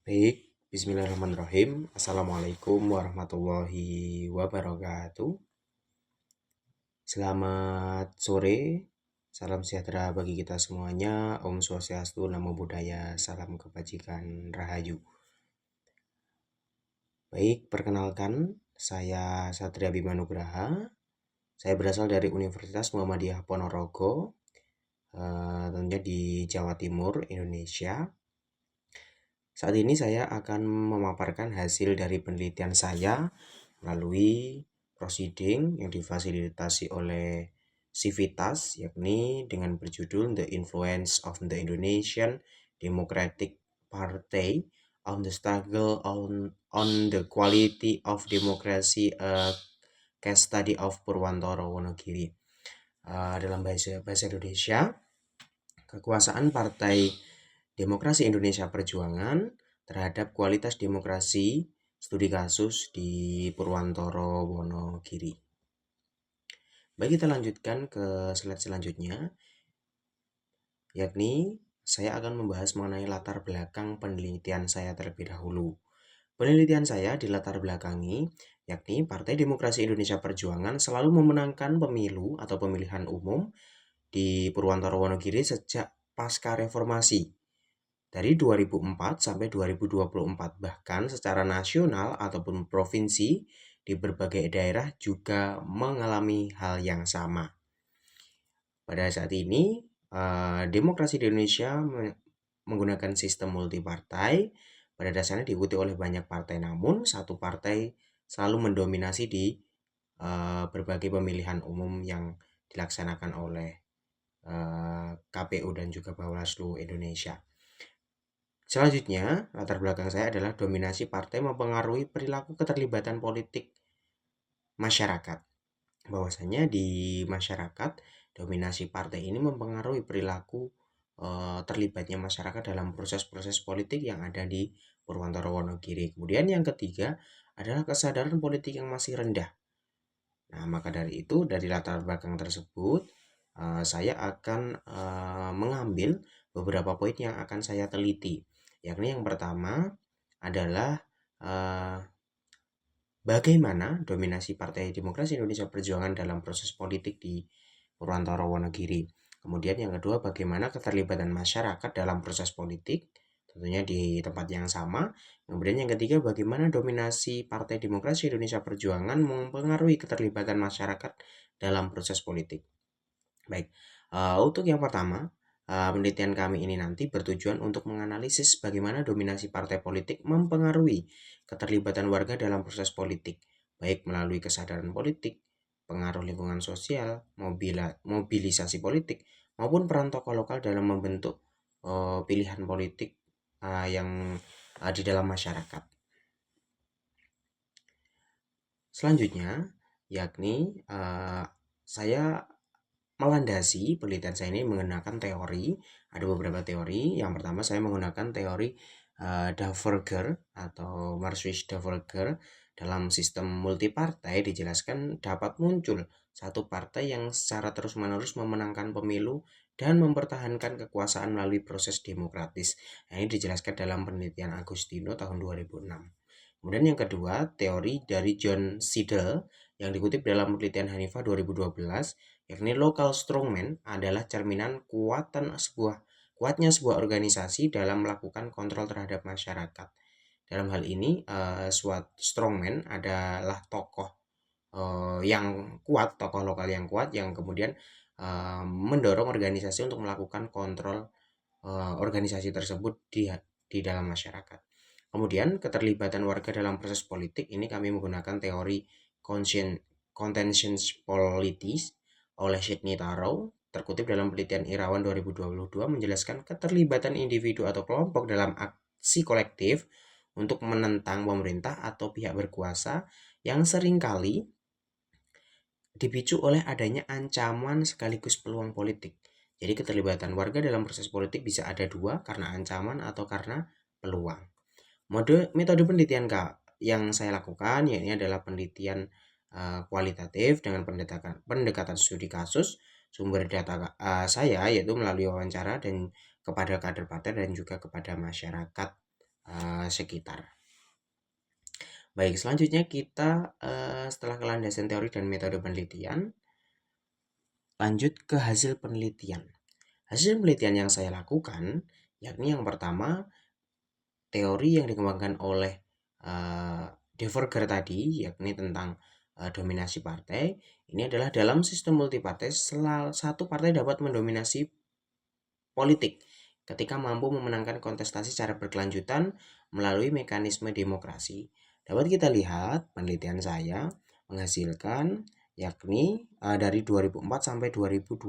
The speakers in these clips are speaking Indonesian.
Baik, bismillahirrahmanirrahim. Assalamualaikum warahmatullahi wabarakatuh. Selamat sore, salam sejahtera bagi kita semuanya. Om Swastiastu, Namo Buddhaya, salam kebajikan, Rahayu. Baik, perkenalkan, saya Satria Bima Nugraha. Saya berasal dari Universitas Muhammadiyah Ponorogo, tentunya di Jawa Timur, Indonesia. Saat ini saya akan memaparkan hasil dari penelitian saya melalui proceeding yang difasilitasi oleh Civitas, yakni dengan berjudul The Influence of the Indonesian Democratic Party on the Struggle on the Quality of Democracy, a Case Study of Purwantoro Wonogiri. Dalam bahasa Indonesia, kekuasaan Partai Demokrasi Indonesia Perjuangan terhadap kualitas demokrasi studi kasus di Purwantoro Wonogiri. Baik, kita lanjutkan ke slide selanjutnya, yakni saya akan membahas mengenai latar belakang penelitian saya terlebih dahulu. Penelitian saya dilatar belakangi, yakni Partai Demokrasi Indonesia Perjuangan selalu memenangkan pemilu atau pemilihan umum di Purwantoro Wonogiri sejak pasca reformasi dari 2004 sampai 2024, bahkan secara nasional ataupun provinsi di berbagai daerah juga mengalami hal yang sama. Pada saat ini, demokrasi di Indonesia menggunakan sistem multipartai. Pada dasarnya diikuti oleh banyak partai, namun satu partai selalu mendominasi di berbagai pemilihan umum yang dilaksanakan oleh KPU dan juga Bawaslu Indonesia. Selanjutnya, latar belakang saya adalah dominasi partai mempengaruhi perilaku keterlibatan politik masyarakat. Bahwasanya di masyarakat, dominasi partai ini mempengaruhi perilaku terlibatnya masyarakat dalam proses-proses politik yang ada di Purwantoro Wonogiri. Kemudian yang ketiga adalah kesadaran politik yang masih rendah. Nah, maka dari itu, dari latar belakang tersebut, saya akan mengambil beberapa poin yang akan saya teliti. Yakni yang pertama adalah bagaimana dominasi Partai Demokrasi Indonesia Perjuangan dalam proses politik di Purwantoro Wonogiri. Kemudian yang kedua, bagaimana keterlibatan masyarakat dalam proses politik, tentunya di tempat yang sama. Kemudian yang ketiga, bagaimana dominasi Partai Demokrasi Indonesia Perjuangan mempengaruhi keterlibatan masyarakat dalam proses politik. Baik, untuk yang pertama, penelitian kami ini nanti bertujuan untuk menganalisis bagaimana dominasi partai politik mempengaruhi keterlibatan warga dalam proses politik, baik melalui kesadaran politik, pengaruh lingkungan sosial, mobilisasi politik, maupun peran tokoh lokal dalam membentuk pilihan politik yang di dalam masyarakat. Selanjutnya, yakni saya melandasi penelitian saya ini menggunakan teori. Ada beberapa teori. Yang pertama, saya menggunakan teori Duverger atau Marxist-Duverger. Dalam sistem multipartai dijelaskan dapat muncul satu partai yang secara terus-menerus memenangkan pemilu dan mempertahankan kekuasaan melalui proses demokratis. Nah, ini dijelaskan dalam penelitian Agustino tahun 2006. Kemudian yang kedua, teori dari John Seidel yang dikutip dalam penelitian Hanifah 2012, yakni local strongman adalah cerminan kuatnya sebuah organisasi dalam melakukan kontrol terhadap masyarakat. Dalam hal ini, strongman adalah tokoh yang kuat, tokoh lokal yang kuat yang kemudian mendorong organisasi untuk melakukan kontrol organisasi tersebut di dalam masyarakat. Kemudian keterlibatan warga dalam proses politik ini kami menggunakan teori contentions politis oleh Sidney Tarrow, terkutip dalam penelitian Irawan 2022, menjelaskan keterlibatan individu atau kelompok dalam aksi kolektif untuk menentang pemerintah atau pihak berkuasa yang seringkali dipicu oleh adanya ancaman sekaligus peluang politik. Jadi keterlibatan warga dalam proses politik bisa ada dua, karena ancaman atau karena peluang. Metode penelitian yang saya lakukan yakni adalah penelitian kualitatif dengan pendekatan studi kasus. Sumber data saya yaitu melalui wawancara dan kepada kader partai dan juga kepada masyarakat sekitar. Baik, selanjutnya kita setelah kelandasan teori dan metode penelitian, lanjut ke hasil penelitian. Hasil penelitian yang saya lakukan, yakni yang pertama, teori yang dikembangkan oleh Deverger tadi, yakni tentang dominasi partai. Ini adalah dalam sistem multipartai, satu partai dapat mendominasi politik ketika mampu memenangkan kontestasi secara berkelanjutan melalui mekanisme demokrasi. Dapat kita lihat penelitian saya menghasilkan yakni dari 2004 sampai 2024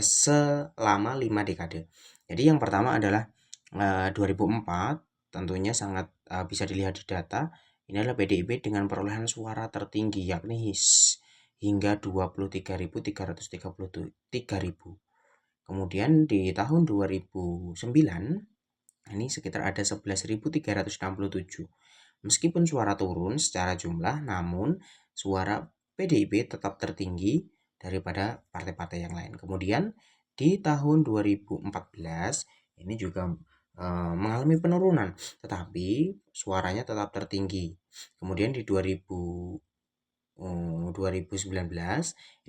selama 5 dekade. Jadi yang pertama adalah 2004, tentunya sangat bisa dilihat di data. Ini adalah PDIP dengan perolehan suara tertinggi yakni hingga 23.333.000. Kemudian di tahun 2009 ini sekitar ada 11.367. Meskipun suara turun secara jumlah, namun suara PDIP tetap tertinggi daripada partai-partai yang lain. Kemudian di tahun 2014 ini juga mengalami penurunan, tetapi suaranya tetap tertinggi. Kemudian di 2019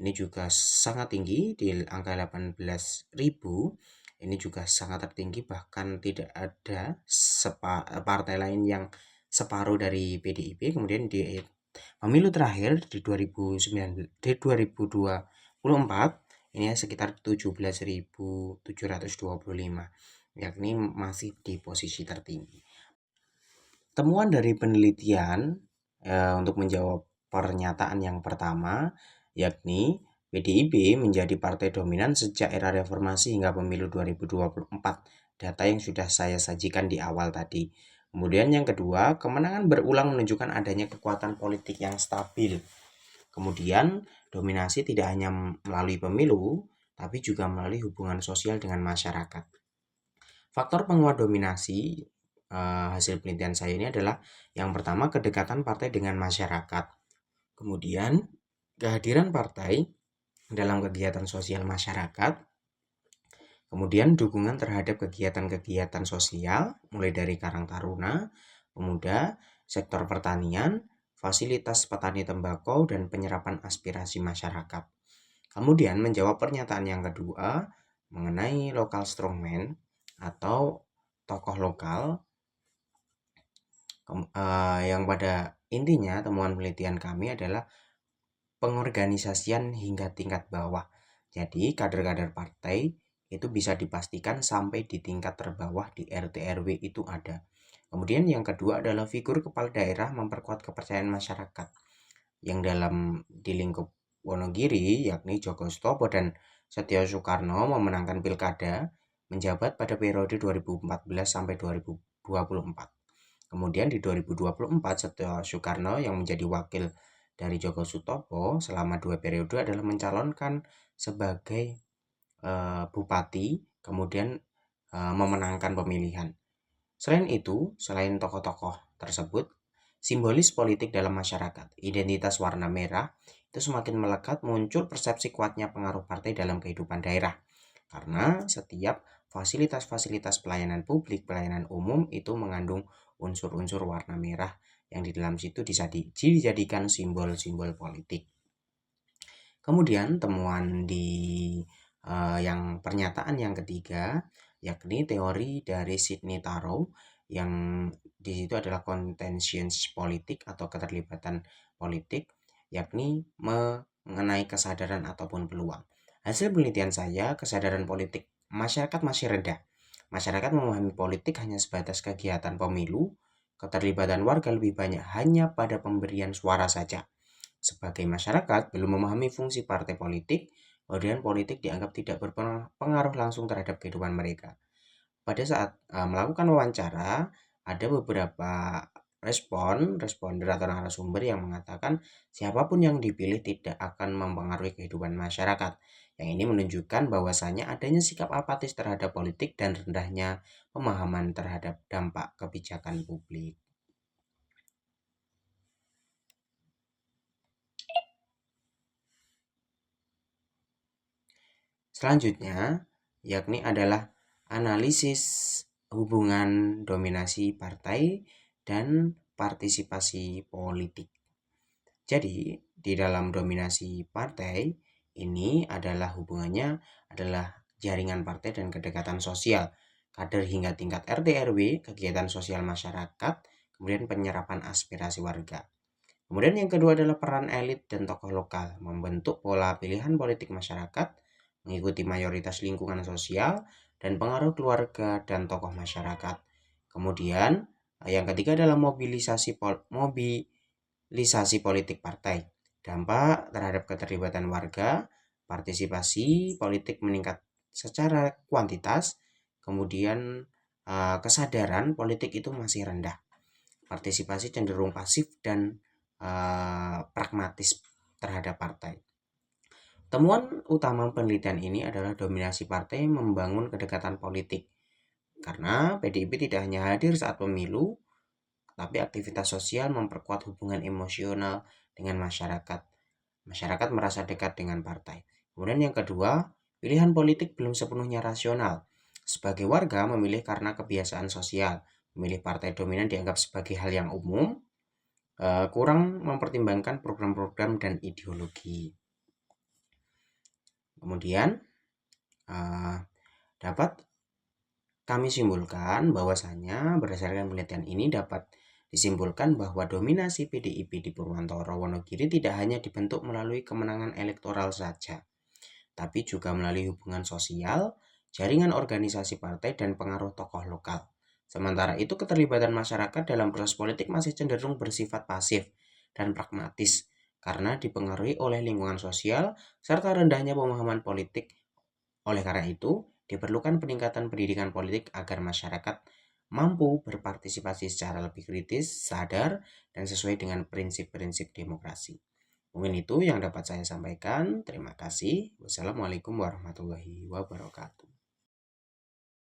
ini juga sangat tinggi di angka 18.000. Ini juga sangat tertinggi, bahkan tidak ada partai lain yang separuh dari PDIP. Kemudian di pemilu terakhir di 2024 ini sekitar 17.725, yakni masih di posisi tertinggi. Temuan dari penelitian untuk menjawab pernyataan yang pertama, yakni PDIP menjadi partai dominan sejak era reformasi hingga pemilu 2024. Data yang sudah saya sajikan di awal tadi. Kemudian yang kedua, kemenangan berulang menunjukkan adanya kekuatan politik yang stabil. Kemudian dominasi tidak hanya melalui pemilu, tapi juga melalui hubungan sosial dengan masyarakat. Faktor penguat dominasi hasil penelitian saya ini adalah yang pertama, kedekatan partai dengan masyarakat. Kemudian kehadiran partai dalam kegiatan sosial masyarakat. Kemudian dukungan terhadap kegiatan-kegiatan sosial mulai dari Karang Taruna, pemuda, sektor pertanian, fasilitas petani tembakau, dan penyerapan aspirasi masyarakat. Kemudian menjawab pernyataan yang kedua mengenai local strongman atau tokoh lokal, yang pada intinya temuan penelitian kami adalah pengorganisasian hingga tingkat bawah. Jadi kader-kader partai itu bisa dipastikan sampai di tingkat terbawah di RT RW itu ada. Kemudian yang kedua adalah figur kepala daerah memperkuat kepercayaan masyarakat. Yang dalam di lingkup Wonogiri yakni Joko Sutopo dan Setio Soekarno memenangkan pilkada menjabat pada periode 2014 sampai 2024. Kemudian di 2024 Setio Soekarno yang menjadi wakil dari Joko Sutopo selama 2 periode adalah mencalonkan sebagai bupati, kemudian memenangkan pemilihan. Selain itu, selain tokoh-tokoh tersebut, simbolis politik dalam masyarakat, identitas warna merah itu semakin melekat, muncul persepsi kuatnya pengaruh partai dalam kehidupan daerah. Karena setiap fasilitas-fasilitas pelayanan publik, pelayanan umum itu mengandung unsur-unsur warna merah yang di dalam situ dijadikan simbol-simbol politik. Kemudian temuan di yang pernyataan yang ketiga, yakni teori dari Sidney Tarrow yang di situ adalah contentious politik atau keterlibatan politik, yakni mengenai kesadaran ataupun peluang. Hasil penelitian saya, kesadaran politik masyarakat masih rendah. Masyarakat memahami politik hanya sebatas kegiatan pemilu, keterlibatan warga lebih banyak hanya pada pemberian suara saja. Sebagai masyarakat belum memahami fungsi partai politik, kemudian politik dianggap tidak berpengaruh langsung terhadap kehidupan mereka. Pada saat melakukan wawancara, ada beberapa responder atau narasumber yang mengatakan siapapun yang dipilih tidak akan mempengaruhi kehidupan masyarakat. Yang ini menunjukkan bahwasannya adanya sikap apatis terhadap politik dan rendahnya pemahaman terhadap dampak kebijakan publik. Selanjutnya, yakni adalah analisis hubungan dominasi partai dan partisipasi politik. Jadi, di dalam dominasi partai ini adalah hubungannya adalah jaringan partai dan kedekatan sosial, kader hingga tingkat RT RW, kegiatan sosial masyarakat, kemudian penyerapan aspirasi warga. Kemudian yang kedua adalah peran elit dan tokoh lokal, membentuk pola pilihan politik masyarakat, mengikuti mayoritas lingkungan sosial, dan pengaruh keluarga dan tokoh masyarakat. Kemudian yang ketiga adalah mobilisasi politik partai, dampak terhadap keterlibatan warga, partisipasi politik meningkat secara kuantitas, kemudian kesadaran politik itu masih rendah, partisipasi cenderung pasif dan pragmatis terhadap partai. Temuan utama penelitian ini adalah dominasi partai membangun kedekatan politik, karena PDIP tidak hanya hadir saat pemilu, tapi aktivitas sosial memperkuat hubungan emosional dengan masyarakat. Masyarakat merasa dekat dengan partai. Kemudian yang kedua, pilihan politik belum sepenuhnya rasional. Sebagai warga memilih karena kebiasaan sosial. Memilih partai dominan dianggap sebagai hal yang umum, kurang mempertimbangkan program-program dan ideologi. Kemudian dapat kami simpulkan bahwasanya berdasarkan penelitian ini dapat disimpulkan bahwa dominasi PDIP di Purwantoro Wonogiri tidak hanya dibentuk melalui kemenangan elektoral saja, tapi juga melalui hubungan sosial, jaringan organisasi partai, dan pengaruh tokoh lokal. Sementara itu, keterlibatan masyarakat dalam proses politik masih cenderung bersifat pasif dan pragmatis karena dipengaruhi oleh lingkungan sosial serta rendahnya pemahaman politik. Oleh karena itu, diperlukan peningkatan pendidikan politik agar masyarakat mampu berpartisipasi secara lebih kritis, sadar, dan sesuai dengan prinsip-prinsip demokrasi. Mungkin itu yang dapat saya sampaikan. Terima kasih. Wassalamualaikum warahmatullahi wabarakatuh.